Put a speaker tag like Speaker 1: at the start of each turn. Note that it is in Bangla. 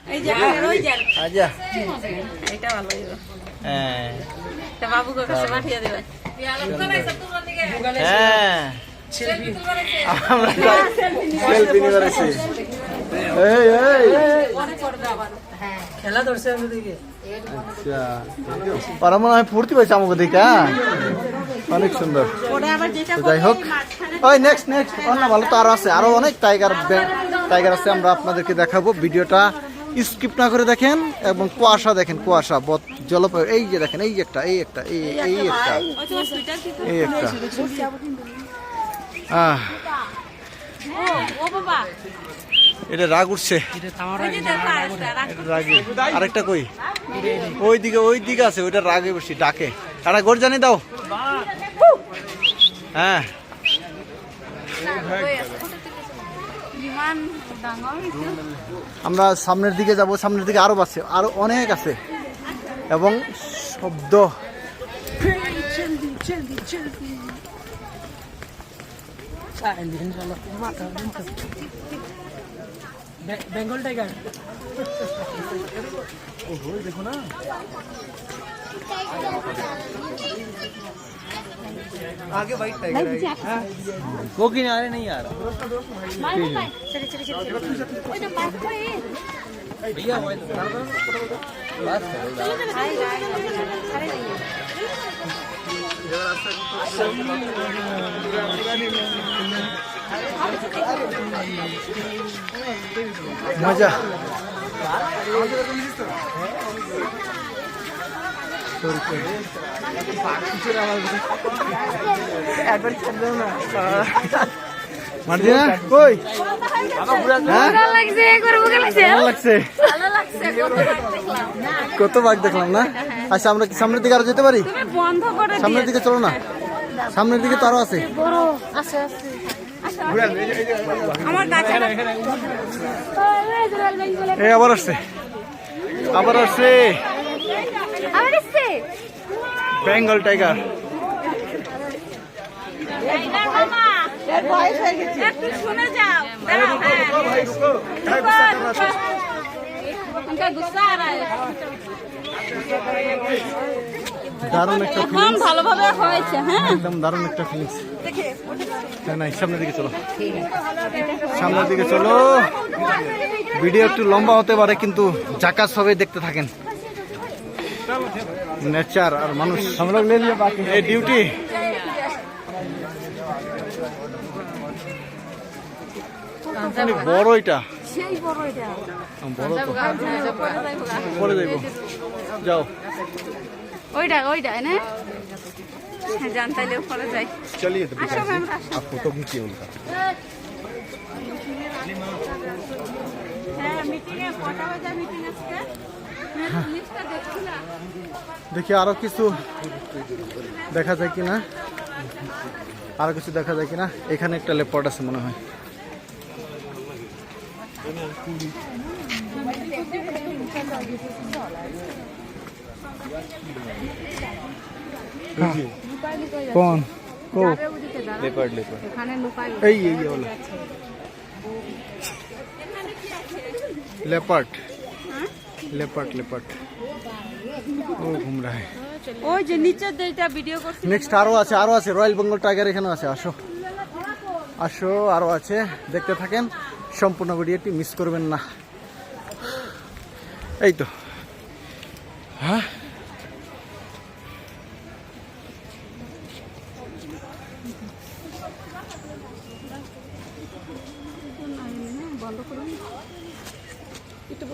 Speaker 1: এই যে ওই যে
Speaker 2: আচ্ছা
Speaker 1: এটা ভালো হইব
Speaker 2: হ্যাঁ
Speaker 1: তা বাবুকে কাছে পাঠিয়ে দিবে
Speaker 2: হ্যাঁ আমরা সেলফি নিয়ে বেড়াচ্ছি এই এই
Speaker 1: খেলা ধরছে ওদিকে
Speaker 2: আচ্ছা ওরা মনে হয় ফুর্তি পাইছে আমাকে দেখে অনেক সুন্দর তো যাই হোক ওই নেক্সট অন্য ভালো তো আরো আছে আরো অনেক টাইগার আছে আমরা আপনাদেরকে দেখাবো ভিডিওটা স্কিপ না করে দেখেন এবং কুয়াশা দেখেন কুয়াশা জলপাই এই যে দেখেন এই একটা এটা রাগ উঠছে রাগে আরেকটা কই ওই দিকে আছে ওইটা রাগে বেশি ডাকে একটা গোর জানি দাও হ্যাঁ আমরা সামনের দিকে যাব সামনের দিকে আরো আছে আরো অনেক আছে এবং শব্দ
Speaker 1: বেঙ্গল টাইগার
Speaker 2: দেখো না आगे वाइट टाइगर है वो किनारे नहीं आ रहा भैया बात मजा কত বাঘ দেখলাম না আচ্ছা আমরা কি সামনের দিকে আরো যেতে পারি সামনের দিকে চলো না সামনের দিকে তো আরো আছে আবার আসছে বেঙ্গল টাইগার দারুণ একটা ফিলিংস
Speaker 1: ভালোভাবে হয়েছে হ্যাঁ
Speaker 2: একদম দারুণ একটা ফিলিংস না সামনের দিকে চলো সামনের দিকে চলো ভিডিও একটু লম্বা হতে পারে কিন্তু জাকাত সবাই দেখতে থাকেন নেচার আর মানুষ এই ডিউটি বড় এটা বড় তো পরে যাইব যাও
Speaker 1: ওইটা না জানতাইলে পরে যাই
Speaker 2: चलिए तो आप फोटो खींचिए उनका देखिए আরো কিছু দেখা যায় কিনা এখানে একটা লেপার্ড আছে মনে হয় कौन को लेपर्ड এই वाला लेपर्ड वो घूम रहा है
Speaker 1: ওই যে নিচে যেটা ভিডিও করছি
Speaker 2: নেক্সট আরো আছে রয়্যাল বেঙ্গল টাইগার এখানে আছে আসো আরো আছে দেখতে থাকেন সম্পূর্ণ ভিডিওটি মিস করবেন না এই তো হ্যাঁ
Speaker 1: বন্ধ করুন একটু